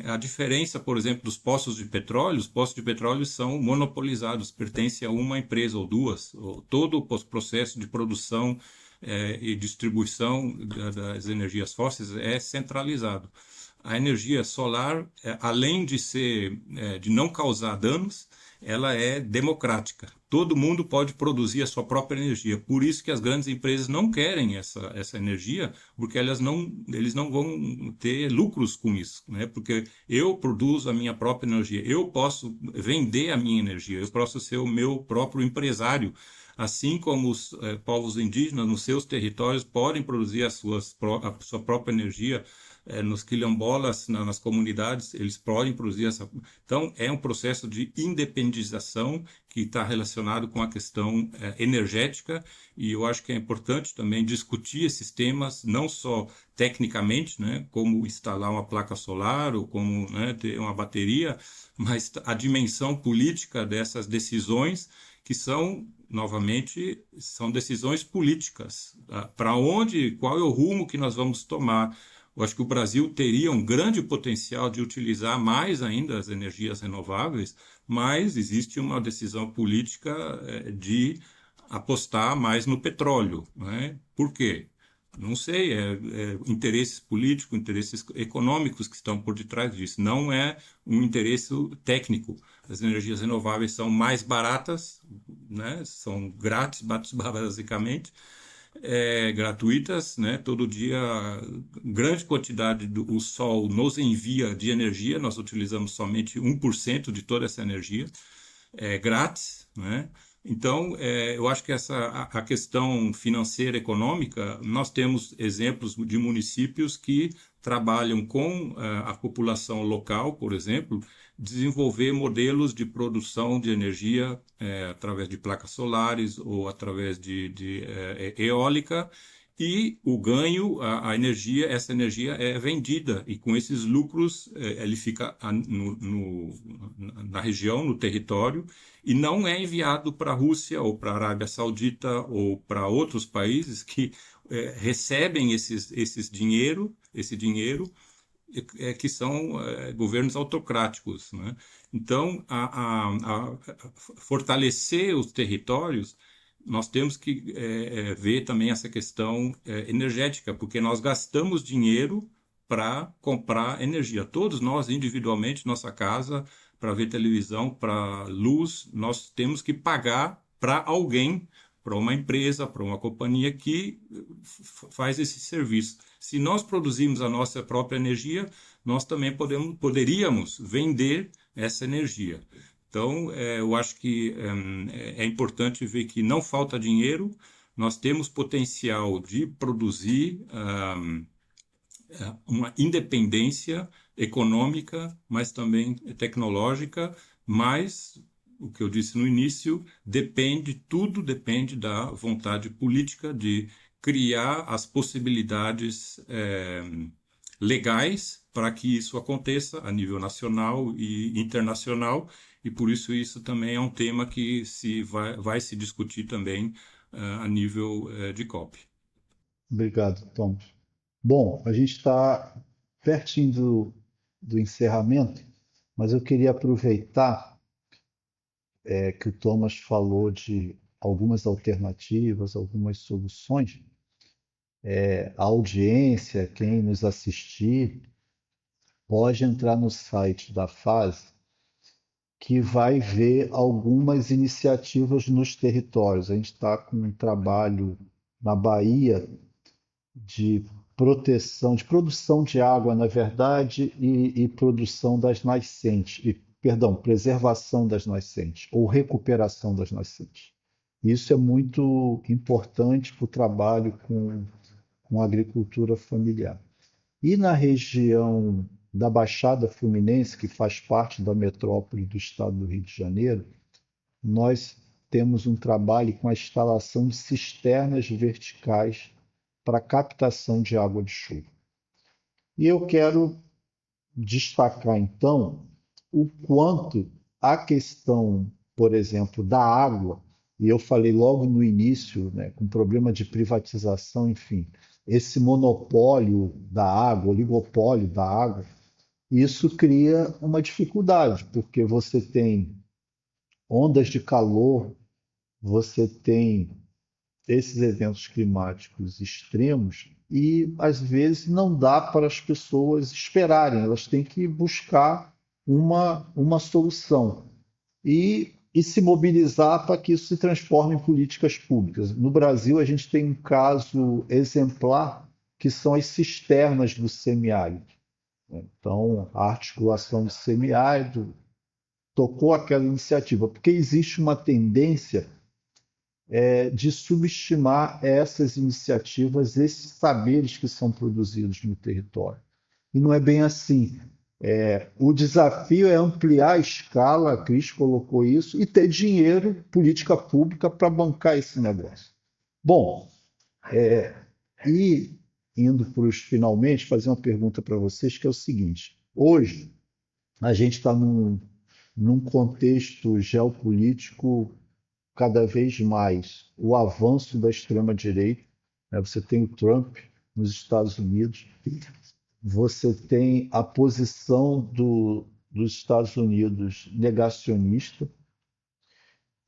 A diferença, por exemplo, dos poços de petróleo, os poços de petróleo são monopolizados, pertencem a uma empresa ou duas. Todo o processo de produção e distribuição das energias fósseis é centralizado. A energia solar, além de não causar danos, ela é democrática. Todo mundo pode produzir a sua própria energia. Por isso que as grandes empresas não querem essa energia, porque eles não vão ter lucros com isso, né? Porque eu produzo a minha própria energia, eu posso vender a minha energia, eu posso ser o meu próprio empresário. Assim como os povos indígenas nos seus territórios podem produzir a sua própria energia, nos quilombolas, nas comunidades, eles podem produzir essa. Então, é um processo de independização que está relacionado com a questão energética, e eu acho que é importante também discutir esses temas, não só tecnicamente, né, como instalar uma placa solar ou como, né, ter uma bateria, mas a dimensão política dessas decisões que são, novamente, são decisões políticas. Para onde, qual é o rumo que nós vamos tomar? Eu acho que o Brasil teria um grande potencial de utilizar mais ainda as energias renováveis, mas existe uma decisão política de apostar mais no petróleo, né? Por quê? Não sei, interesses políticos, interesses econômicos que estão por detrás disso. Não é um interesse técnico. As energias renováveis são mais baratas, né? São grátis, basicamente, gratuitas, né? Todo dia, grande quantidade o sol nos envia de energia, nós utilizamos somente 1% de toda essa energia, grátis, né? Então, eu acho que a questão financeira econômica, nós temos exemplos de municípios que trabalham com a população local, por exemplo, desenvolver modelos de produção de energia através de placas solares ou através de eólica, e o ganho, essa energia é vendida, e com esses lucros ele fica na região, no território, e não é enviado para a Rússia ou para a Arábia Saudita ou para outros países que recebem esse dinheiro, que são governos autocráticos, né? Então, fortalecer os territórios, nós temos que ver também essa questão energética, porque nós gastamos dinheiro para comprar energia. Todos nós, individualmente, nossa casa, para ver televisão, para luz, nós temos que pagar para alguém, para uma empresa, para uma companhia que faz esse serviço. Se nós produzimos a nossa própria energia, nós também poderíamos vender essa energia. Então, eu acho que é importante ver que não falta dinheiro, nós temos potencial de produzir uma independência econômica, mas também tecnológica, mas o que eu disse no início, tudo depende da vontade política de criar as possibilidades legais para que isso aconteça a nível nacional e internacional, e por isso também é um tema que vai se discutir também a nível de COP. Obrigado, Tom. Bom, a gente está pertinho do encerramento, mas eu queria aproveitar que o Thomas falou de algumas alternativas, algumas soluções, a audiência, quem nos assistir, pode entrar no site da FASE, que vai ver algumas iniciativas nos territórios. A gente está com um trabalho na Bahia de proteção, de produção de água, na verdade, e produção das nascentes, perdão, preservação das nascentes, ou recuperação das nascentes. Isso é muito importante para o trabalho com agricultura familiar. E na região da Baixada Fluminense, que faz parte da metrópole do estado do Rio de Janeiro, nós temos um trabalho com a instalação de cisternas verticais para captação de água de chuva. E eu quero destacar, então, o quanto a questão, por exemplo, da água, e eu falei logo no início, né, com problema de privatização, enfim, esse monopólio da água, oligopólio da água, isso cria uma dificuldade, porque você tem ondas de calor, você tem esses eventos climáticos extremos e às vezes não dá para as pessoas esperarem, elas têm que buscar uma solução e se mobilizar para que isso se transforme em políticas públicas. No Brasil, a gente tem um caso exemplar que são as cisternas do semiárido. Então, a articulação do semiárido tocou aquela iniciativa, porque existe uma tendência de subestimar essas iniciativas, esses saberes que são produzidos no território. E não é bem assim. O desafio é ampliar a escala, a Cris colocou isso, e ter dinheiro, política pública, para bancar esse negócio. Bom, e indo para os finalmente, fazer uma pergunta para vocês, que é o seguinte: hoje a gente está num contexto geopolítico cada vez mais o avanço da extrema-direita, né? Você tem o Trump nos Estados Unidos, você tem a posição dos Estados Unidos negacionista,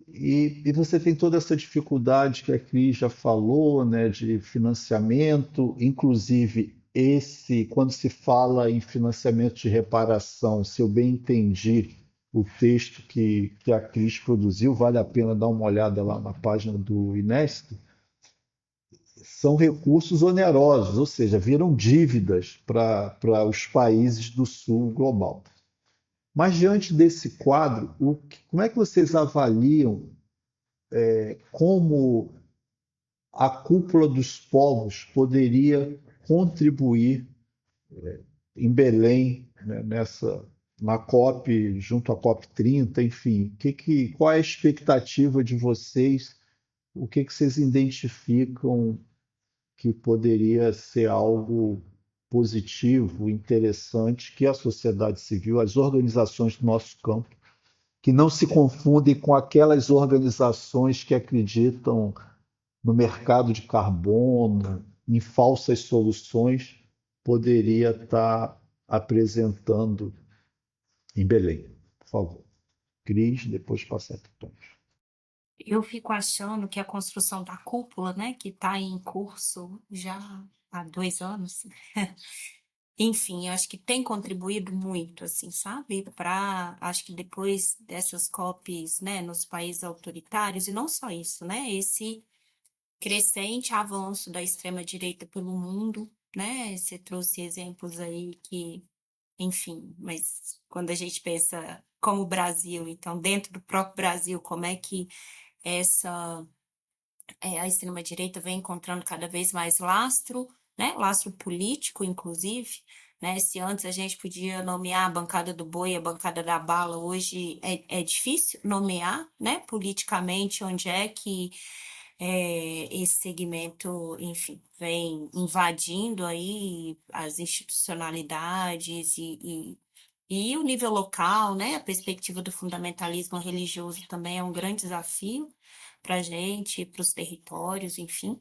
e você tem toda essa dificuldade que a Cris já falou, né, de financiamento, inclusive quando se fala em financiamento de reparação, se eu bem entendi o texto que a Cris produziu, vale a pena dar uma olhada lá na página do Inesc, são recursos onerosos, ou seja, viram dívidas para os países do sul global. Mas diante desse quadro, como é que vocês avaliam como a cúpula dos povos poderia contribuir em Belém, né, na COP, junto à COP 30, enfim, qual é a expectativa de vocês? O que vocês identificam que poderia ser algo positivo, interessante, que a sociedade civil, as organizações do nosso campo, que não se confundem com aquelas organizações que acreditam no mercado de carbono, em falsas soluções, poderia estar apresentando em Belém. Por favor. Cris, depois passa para Tom. Eu fico achando que a construção da cúpula, né, que está em curso já há 2 anos, enfim, eu acho que tem contribuído muito, assim, sabe? Acho que depois dessas COPs, né, nos países autoritários, e não só isso, né, esse crescente avanço da extrema-direita pelo mundo, né? Você trouxe exemplos aí que, enfim, mas quando a gente pensa como o Brasil, então, dentro do próprio Brasil, como é que essa a extrema-direita vem encontrando cada vez mais lastro, né? Lastro político, inclusive, né? Se antes a gente podia nomear a bancada do boi, a bancada da bala, hoje é difícil nomear, né? Politicamente, onde é que esse segmento, enfim, vem invadindo aí as institucionalidades e o nível local, né? A perspectiva do fundamentalismo religioso também é um grande desafio para a gente, para os territórios, enfim.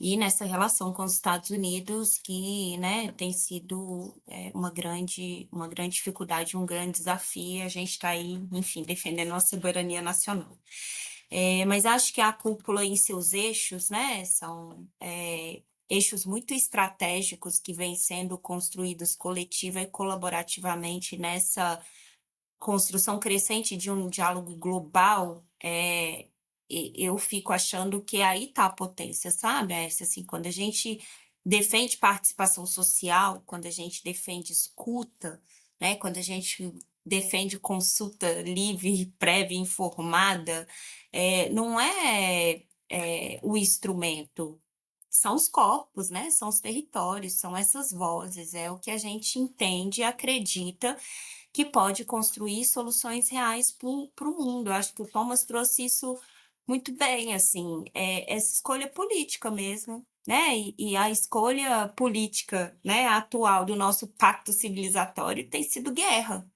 E nessa relação com os Estados Unidos, que, né, tem sido uma grande dificuldade, um grande desafio, a gente está aí, enfim, defendendo a soberania nacional. Mas acho que a cúpula em seus eixos, né, são eixos muito estratégicos que vêm sendo construídos coletiva e colaborativamente nessa construção crescente de um diálogo global. Eu fico achando que aí está a potência, sabe? Assim, quando a gente defende participação social, quando a gente defende escuta, né? Quando a gente defende consulta livre, prévia, informada, não é o instrumento, são os corpos, né? São os territórios, são essas vozes, é o que a gente entende e acredita que pode construir soluções reais para o mundo. Eu acho que o Thomas trouxe isso muito bem, assim, essa escolha política mesmo, né? E a escolha política, né, atual do nosso pacto civilizatório tem sido guerra,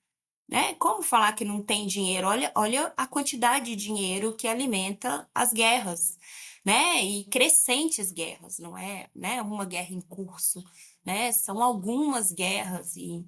né? Como falar que não tem dinheiro? Olha a quantidade de dinheiro que alimenta as guerras, né? E crescentes guerras, não é, né, uma guerra em curso, né? São algumas guerras e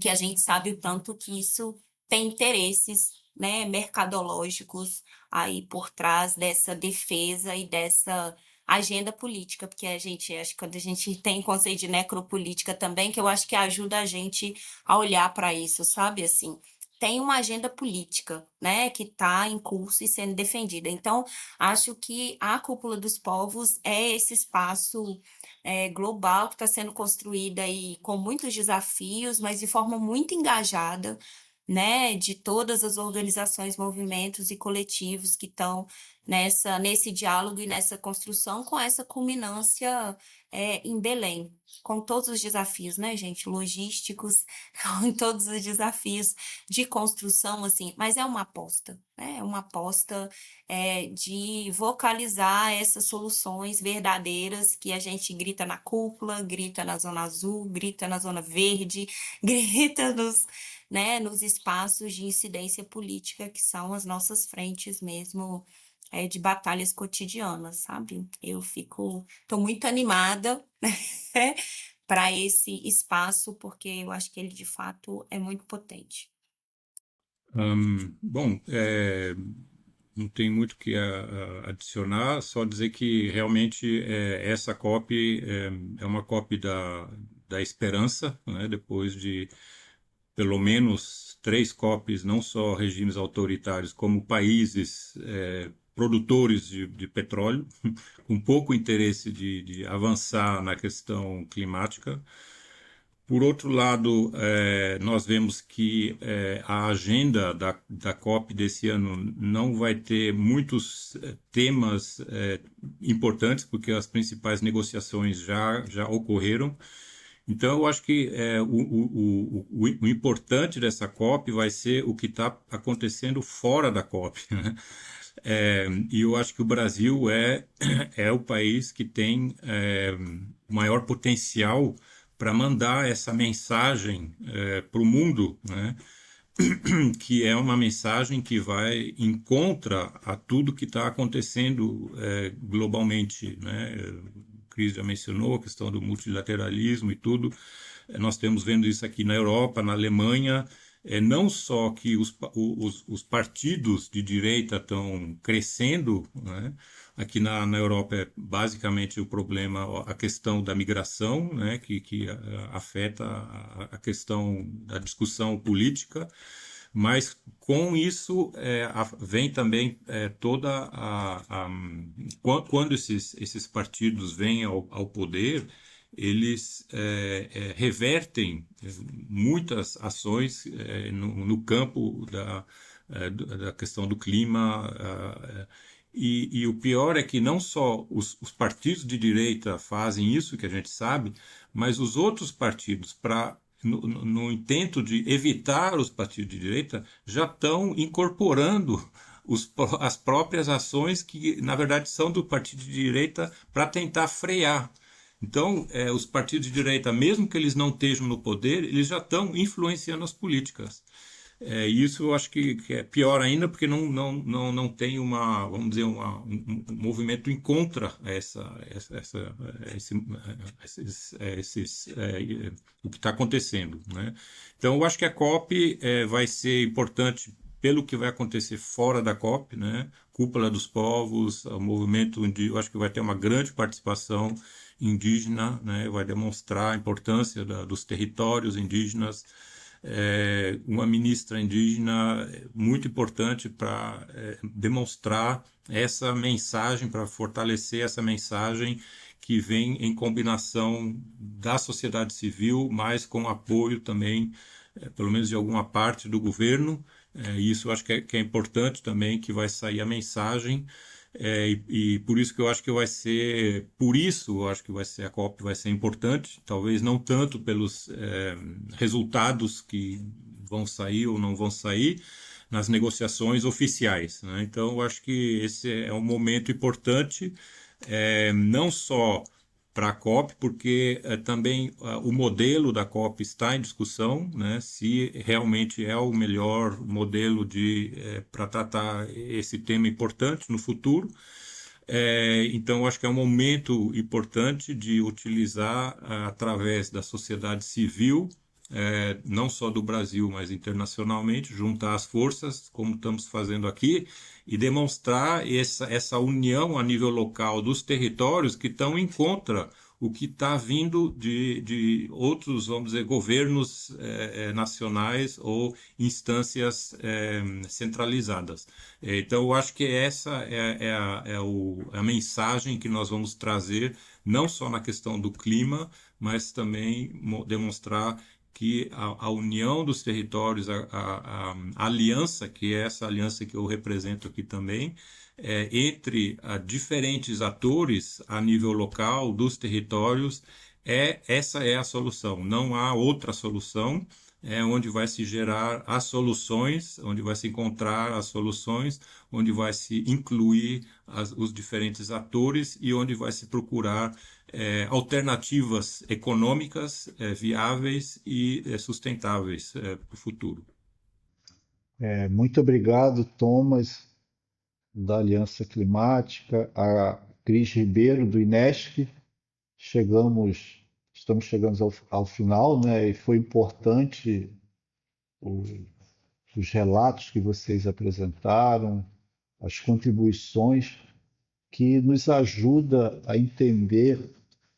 que a gente sabe o tanto que isso tem interesses, né, mercadológicos aí por trás dessa defesa e dessa agenda política, porque a gente, acho que quando a gente tem conceito de necropolítica também, que eu acho que ajuda a gente a olhar para isso, sabe, assim, tem uma agenda política, né, que está em curso e sendo defendida. Então, acho que a Cúpula dos Povos é esse espaço global que está sendo construída aí com muitos desafios, mas de forma muito engajada, né, de todas as organizações, movimentos e coletivos que estão nesse diálogo e nessa construção, com essa culminância em Belém, com todos os desafios, né, gente, logísticos, com todos os desafios de construção, assim, mas é uma aposta, né, é uma aposta de vocalizar essas soluções verdadeiras que a gente grita na cúpula, grita na Zona Azul, grita na Zona Verde, grita nos espaços de incidência política, que são as nossas frentes mesmo, de batalhas cotidianas, sabe? Tô muito animada, né, para esse espaço, porque eu acho que ele, de fato, é muito potente. Bom, não tem muito o que adicionar, só dizer que realmente essa COP é uma COP da esperança, né? Depois de pelo menos 3 COPs, não só regimes autoritários, como países produtores de petróleo, com pouco interesse de avançar na questão climática. Por outro lado, nós vemos que a agenda da COP desse ano não vai ter muitos temas importantes, porque as principais negociações já ocorreram. Então, eu acho que o importante dessa COP vai ser o que está acontecendo fora da COP, né? E eu acho que o Brasil é o país que tem o maior potencial para mandar essa mensagem para o mundo, né? Que é uma mensagem que vai em contra a tudo que está acontecendo globalmente, né? O Cris já mencionou a questão do multilateralismo e tudo. Nós temos vendo isso aqui na Europa, na Alemanha. Não só que os partidos de direita estão crescendo, né? Aqui na Europa é basicamente o problema, a questão da migração, né? Que afeta a questão da discussão política, mas com isso vem também quando esses partidos vêm ao poder, eles revertem muitas ações no campo da questão do clima. E o pior é que não só os partidos de direita fazem isso, que a gente sabe, mas os outros partidos, no intento de evitar os partidos de direita, já estão incorporando as próprias ações que, na verdade, são do partido de direita para tentar frear. Então, os partidos de direita, mesmo que eles não estejam no poder, eles já estão influenciando as políticas. Isso eu acho que é pior ainda, porque não tem vamos dizer, um movimento em contra o que está acontecendo, né? Então, eu acho que a COP vai ser importante pelo que vai acontecer fora da COP, né? Cúpula dos Povos, o movimento indígena, eu acho que vai ter uma grande participação indígena, né? Vai demonstrar a importância dos territórios indígenas. Uma ministra indígena muito importante para demonstrar essa mensagem, para fortalecer essa mensagem que vem em combinação da sociedade civil, mas com apoio também, pelo menos de alguma parte do governo. Isso eu acho que é importante também, que vai sair a mensagem. E por isso que eu acho que vai ser, por isso eu acho que vai ser a COP vai ser importante, talvez não tanto pelos resultados que vão sair ou não vão sair nas negociações oficiais, né? Então eu acho que esse é um momento importante, não só para a COP, porque também o modelo da COP está em discussão, né? Se realmente é o melhor modelo para tratar esse tema importante no futuro. Então, eu acho que é um momento importante de utilizar, através da sociedade civil, não só do Brasil, mas internacionalmente, juntar as forças, como estamos fazendo aqui, e demonstrar essa união a nível local dos territórios que estão em contra o que está vindo de outros, vamos dizer, governos nacionais ou instâncias centralizadas. Então, eu acho que essa é a mensagem que nós vamos trazer, não só na questão do clima, mas também demonstrar que a união dos territórios, a aliança, que é essa aliança que eu represento aqui também, entre diferentes atores a nível local dos territórios, essa é a solução. Não há outra solução. É onde vai se gerar as soluções, onde vai se encontrar as soluções, onde vai se incluir os diferentes atores e onde vai se procurar alternativas econômicas viáveis e sustentáveis para o futuro. Muito obrigado, Thomas, da Aliança Climática, a Cris Ribeiro, do INESC. Estamos chegando ao final, né? E foi importante o- os relatos que vocês apresentaram, as contribuições que nos ajuda a entender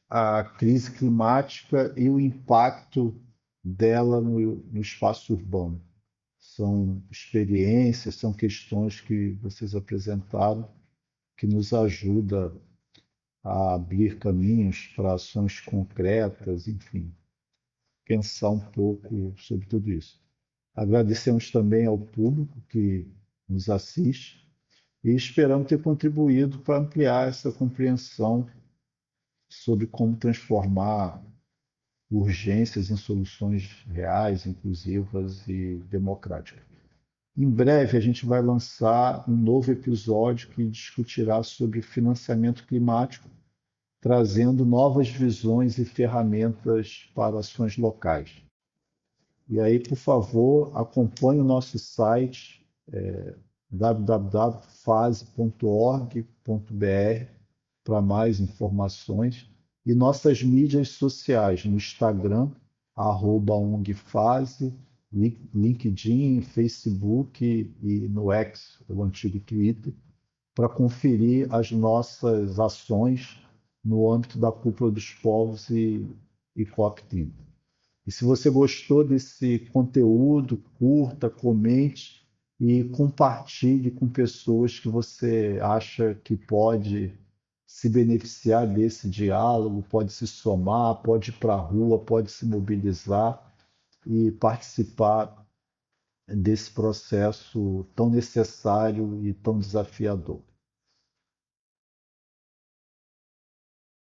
a crise climática e o impacto dela no espaço urbano. São experiências, são questões que vocês apresentaram que nos ajuda a abrir caminhos para ações concretas, enfim, pensar um pouco sobre tudo isso. Agradecemos também ao público que nos assiste e esperamos ter contribuído para ampliar essa compreensão sobre como transformar urgências em soluções reais, inclusivas e democráticas. Em breve, a gente vai lançar um novo episódio que discutirá sobre financiamento climático, trazendo novas visões e ferramentas para ações locais. E aí, por favor, acompanhe o nosso site www.fase.org.br para mais informações e nossas mídias sociais no Instagram, @ONGFase, LinkedIn, Facebook e no X, o antigo Twitter, para conferir as nossas ações no âmbito da Cúpula dos Povos e COP30. E se você gostou desse conteúdo, curta, comente e compartilhe com pessoas que você acha que pode se beneficiar desse diálogo, pode se somar, pode ir para a rua, pode se mobilizar e participar desse processo tão necessário e tão desafiador.